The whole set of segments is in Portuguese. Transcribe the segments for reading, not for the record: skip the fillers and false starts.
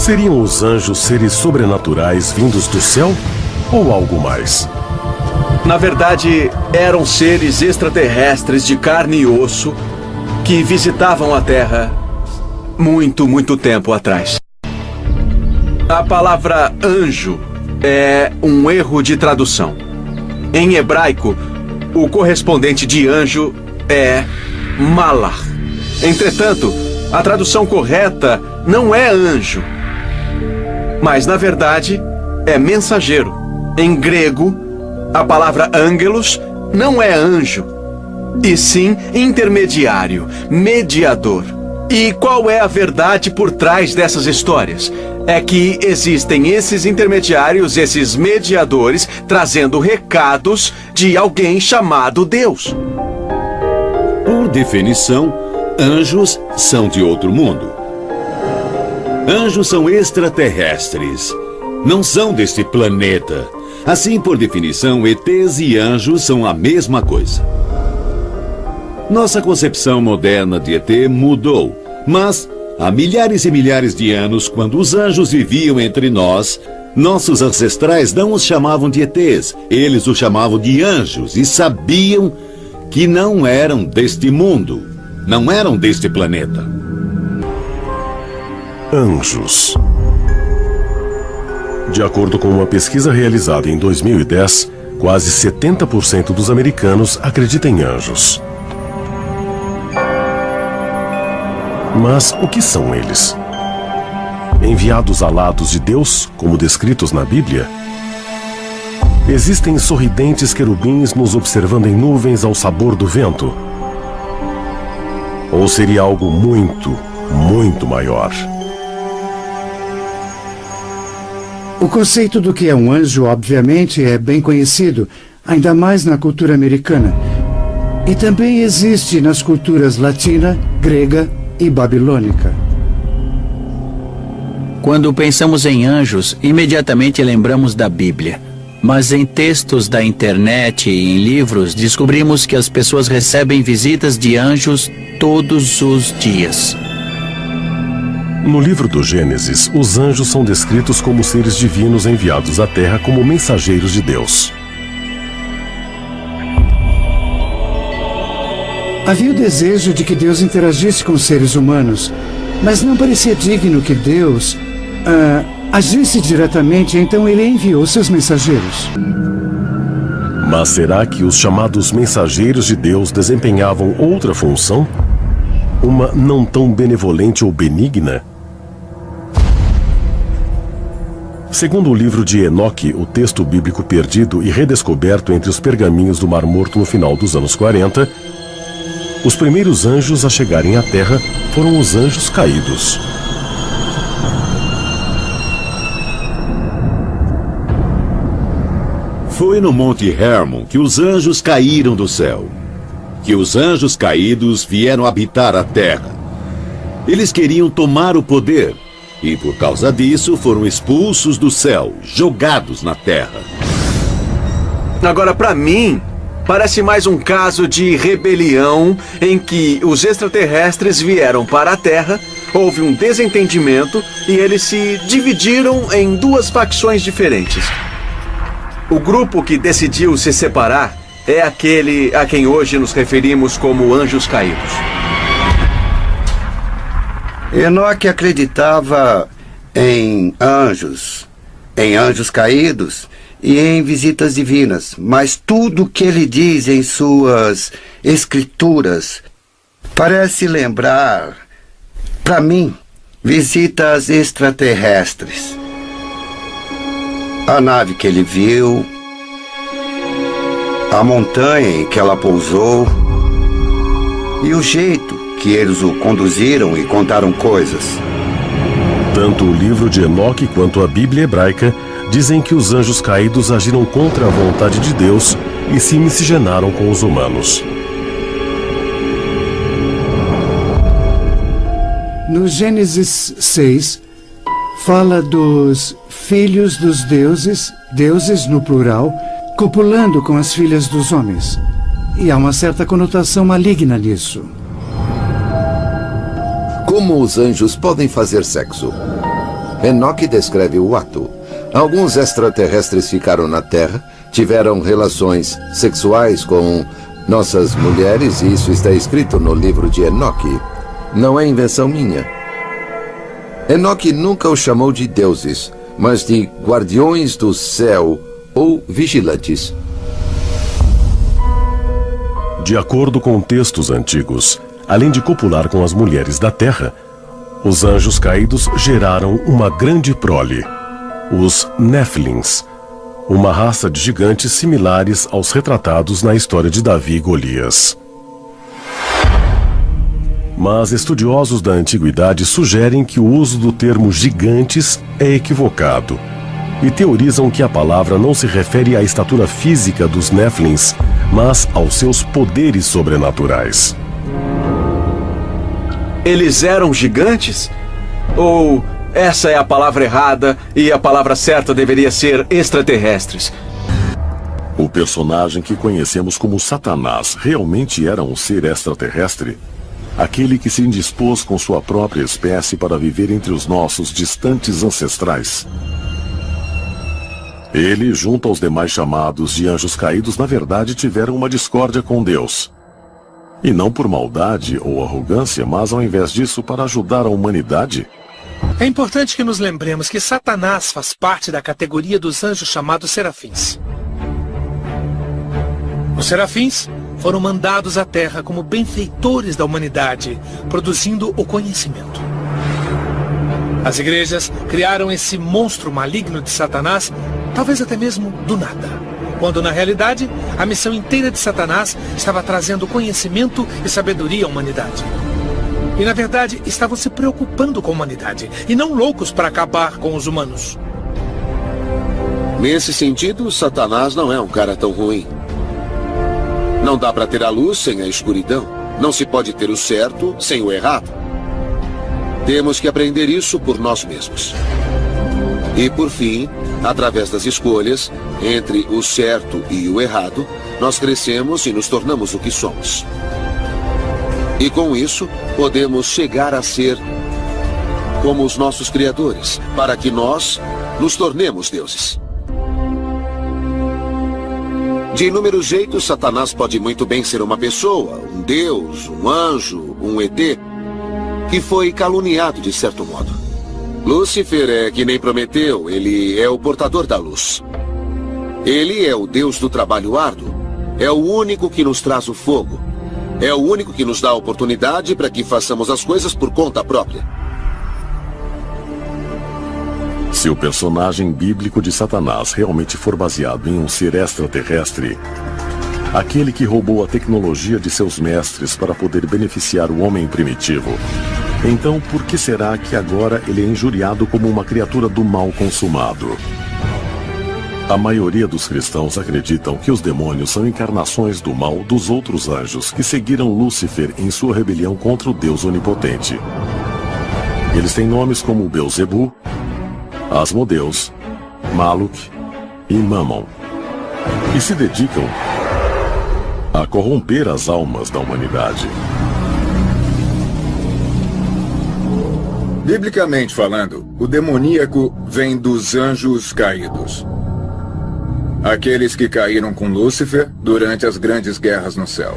Seriam os anjos seres sobrenaturais vindos do céu ou algo mais? Na verdade, eram seres extraterrestres de carne e osso que visitavam a Terra muito tempo atrás. A palavra anjo é um erro de tradução. Em hebraico, o correspondente de anjo é malach. Entretanto, a tradução correta não é anjo, mas na verdade é mensageiro. Em grego, a palavra angelos não é anjo, e sim intermediário, mediador. E qual é a verdade por trás dessas histórias? É que existem esses intermediários, esses mediadores, trazendo recados de alguém chamado Deus. Por definição, anjos são de outro mundo. Anjos são extraterrestres. Não são deste planeta. Assim, por definição, ETs e anjos são a mesma coisa. Nossa concepção moderna de ET mudou, mas há milhares e milhares de anos, quando os anjos viviam entre nós, nossos ancestrais não os chamavam de ETs, eles os chamavam de anjos e sabiam que não eram deste mundo, não eram deste planeta. Anjos. De acordo com uma pesquisa realizada em 2010, quase 70% dos americanos acreditam em anjos. Mas o que são eles? Enviados alados de Deus, como descritos na Bíblia? Existem sorridentes querubins nos observando em nuvens ao sabor do vento? Ou seria algo muito maior? O conceito do que é um anjo, obviamente, é bem conhecido, ainda mais na cultura americana. E também existe nas culturas latina, grega e babilônica. Quando pensamos em anjos, imediatamente lembramos da Bíblia. Mas em textos da internet e em livros, descobrimos que as pessoas recebem visitas de anjos todos os dias. No livro do Gênesis, os anjos são descritos como seres divinos enviados à Terra como mensageiros de Deus. Havia o desejo de que Deus interagisse com os seres humanos, mas não parecia digno que Deus agisse diretamente, então ele enviou seus mensageiros. Mas será que os chamados mensageiros de Deus desempenhavam outra função? Uma não tão benevolente ou benigna? Segundo o livro de Enoque, o texto bíblico perdido e redescoberto entre os pergaminhos do Mar Morto no final dos anos 40, os primeiros anjos a chegarem à Terra foram os anjos caídos. Foi no Monte Hermon que os anjos caíram do céu, que os anjos caídos vieram habitar a Terra. Eles queriam tomar o poder e, por causa disso, foram expulsos do céu, jogados na Terra. Agora, para mim, parece mais um caso de rebelião em que os extraterrestres vieram para a Terra, houve um desentendimento e eles se dividiram em duas facções diferentes. O grupo que decidiu se separar é aquele a quem hoje nos referimos como anjos caídos. Enoque acreditava em anjos caídos e em visitas divinas, mas tudo que ele diz em suas escrituras parece lembrar, para mim, visitas extraterrestres. A nave que ele viu, a montanha em que ela pousou e o jeito que eles o conduziram e contaram coisas. Tanto o livro de Enoque quanto a Bíblia hebraica dizem que os anjos caídos agiram contra a vontade de Deus e se miscigenaram com os humanos. No Gênesis 6, fala dos filhos dos deuses, deuses no plural, copulando com as filhas dos homens. E há uma certa conotação maligna nisso. Como os anjos podem fazer sexo? Enoque descreve o ato. Alguns extraterrestres ficaram na Terra, tiveram relações sexuais com nossas mulheres, e isso está escrito no livro de Enoque. Não é invenção minha. Enoque nunca os chamou de deuses, mas de guardiões do céu ou vigilantes. De acordo com textos antigos, além de copular com as mulheres da terra, os anjos caídos geraram uma grande prole, os Néfilins, uma raça de gigantes similares aos retratados na história de Davi e Golias. Mas estudiosos da antiguidade sugerem que o uso do termo gigantes é equivocado e teorizam que a palavra não se refere à estatura física dos Néfilins, mas aos seus poderes sobrenaturais. Eles eram gigantes? Ou essa é a palavra errada e a palavra certa deveria ser extraterrestres? O personagem que conhecemos como Satanás realmente era um ser extraterrestre? Aquele que se indispôs com sua própria espécie para viver entre os nossos distantes ancestrais? Ele, junto aos demais chamados de anjos caídos, na verdade tiveram uma discórdia com Deus. E não por maldade ou arrogância, mas ao invés disso para ajudar a humanidade? É importante que nos lembremos que Satanás faz parte da categoria dos anjos chamados serafins. Os serafins foram mandados à Terra como benfeitores da humanidade, produzindo o conhecimento. As igrejas criaram esse monstro maligno de Satanás, talvez até mesmo do nada, quando na realidade a missão inteira de Satanás estava trazendo conhecimento e sabedoria à humanidade. E na verdade estavam se preocupando com a humanidade e não loucos para acabar com os humanos. Nesse sentido, Satanás não é um cara tão ruim. Não dá para ter a luz sem a escuridão. Não se pode ter o certo sem o errado. Temos que aprender isso por nós mesmos. E por fim, através das escolhas entre o certo e o errado, nós crescemos e nos tornamos o que somos. E com isso, podemos chegar a ser como os nossos criadores, para que nós nos tornemos deuses. De inúmeros jeitos, Satanás pode muito bem ser uma pessoa, um deus, um anjo, um ET, que foi caluniado de certo modo. Lúcifer é que nem Prometeu, ele é o portador da luz. Ele é o deus do trabalho árduo, é o único que nos traz o fogo, é o único que nos dá a oportunidade para que façamos as coisas por conta própria. Se o personagem bíblico de Satanás realmente for baseado em um ser extraterrestre, aquele que roubou a tecnologia de seus mestres para poder beneficiar o homem primitivo, então por que será que agora ele é injuriado como uma criatura do mal consumado? A maioria dos cristãos acreditam que os demônios são encarnações do mal dos outros anjos que seguiram Lúcifer em sua rebelião contra o Deus onipotente. Eles têm nomes como Belzebu, Asmodeus, Maluk e Mammon, e se dedicam a corromper as almas da humanidade. Biblicamente falando, o demoníaco vem dos anjos caídos. Aqueles que caíram com Lúcifer durante as grandes guerras no céu.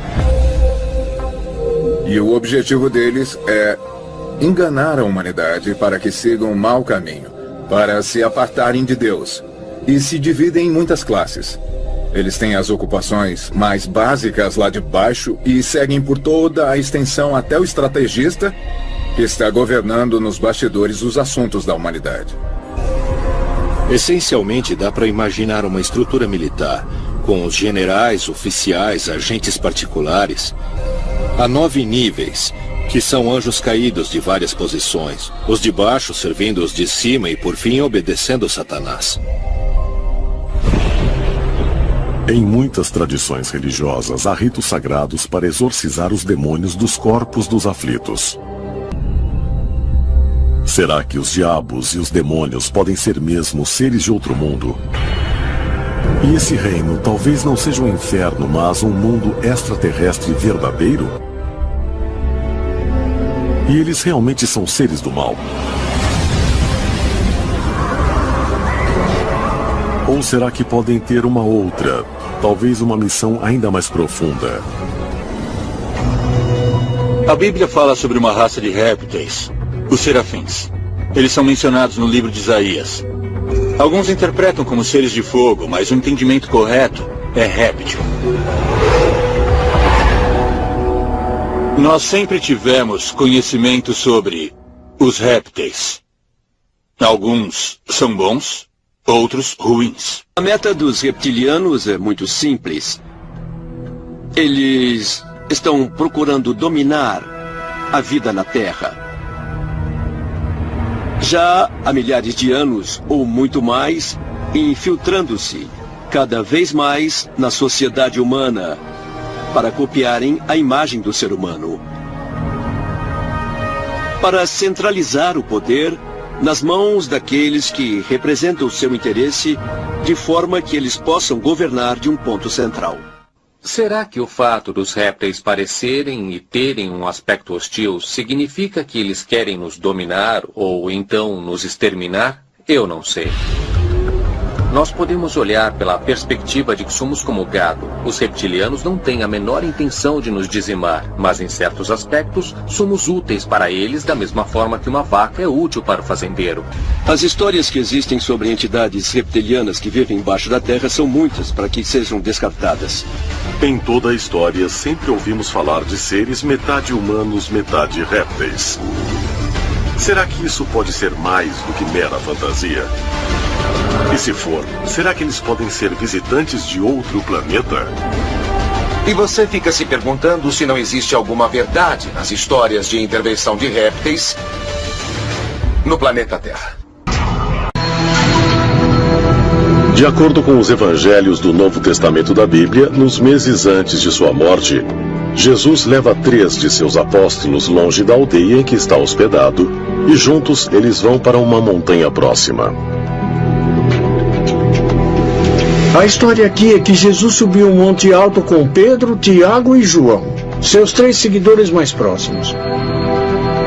E o objetivo deles é enganar a humanidade para que sigam um mau caminho, para se apartarem de Deus, e se dividem em muitas classes. Eles têm as ocupações mais básicas lá de baixo e seguem por toda a extensão até o estrategista, que está governando nos bastidores os assuntos da humanidade. Essencialmente, dá para imaginar uma estrutura militar, com os generais, oficiais, agentes particulares. Há 9 níveis, que são anjos caídos de várias posições, os de baixo servindo os de cima e, por fim, obedecendo Satanás. Em muitas tradições religiosas, há ritos sagrados para exorcizar os demônios dos corpos dos aflitos. Será que os diabos e os demônios podem ser mesmo seres de outro mundo? E esse reino talvez não seja um inferno, mas um mundo extraterrestre verdadeiro? E eles realmente são seres do mal? Ou será que podem ter uma outra, talvez uma missão ainda mais profunda? A Bíblia fala sobre uma raça de répteis, os serafins. Eles são mencionados no livro de Isaías. Alguns interpretam como seres de fogo, mas o entendimento correto é réptil. Nós sempre tivemos conhecimento sobre os répteis. Alguns são bons, outros ruins. A meta dos reptilianos é muito simples. Eles estão procurando dominar a vida na Terra. Já há milhares de anos, ou muito mais, infiltrando-se cada vez mais na sociedade humana para copiarem a imagem do ser humano. Para centralizar o poder nas mãos daqueles que representam o seu interesse, de forma que eles possam governar de um ponto central. Será que o fato dos répteis parecerem e terem um aspecto hostil significa que eles querem nos dominar ou então nos exterminar? Eu não sei. Nós podemos olhar pela perspectiva de que somos como gado. Os reptilianos não têm a menor intenção de nos dizimar, mas em certos aspectos somos úteis para eles da mesma forma que uma vaca é útil para o fazendeiro. As histórias que existem sobre entidades reptilianas que vivem embaixo da terra são muitas para que sejam descartadas. Em toda a história, sempre ouvimos falar de seres metade humanos, metade répteis. Será que isso pode ser mais do que mera fantasia? E se for, será que eles podem ser visitantes de outro planeta? E você fica se perguntando se não existe alguma verdade nas histórias de intervenção de répteis no planeta Terra. De acordo com os evangelhos do Novo Testamento da Bíblia, nos meses antes de sua morte, Jesus leva 3 de seus apóstolos longe da aldeia em que está hospedado e juntos eles vão para uma montanha próxima. A história aqui é que Jesus subiu um monte alto com Pedro, Tiago e João, seus 3 seguidores mais próximos.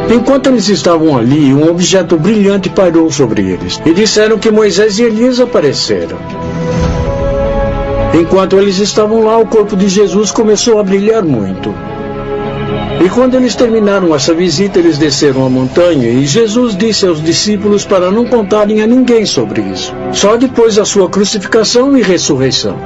Enquanto eles estavam ali, um objeto brilhante pairou sobre eles, e disseram que Moisés e Elias apareceram. Enquanto eles estavam lá, o corpo de Jesus começou a brilhar muito. E quando eles terminaram essa visita, eles desceram a montanha e Jesus disse aos discípulos para não contarem a ninguém sobre isso, só depois da sua crucificação e ressurreição.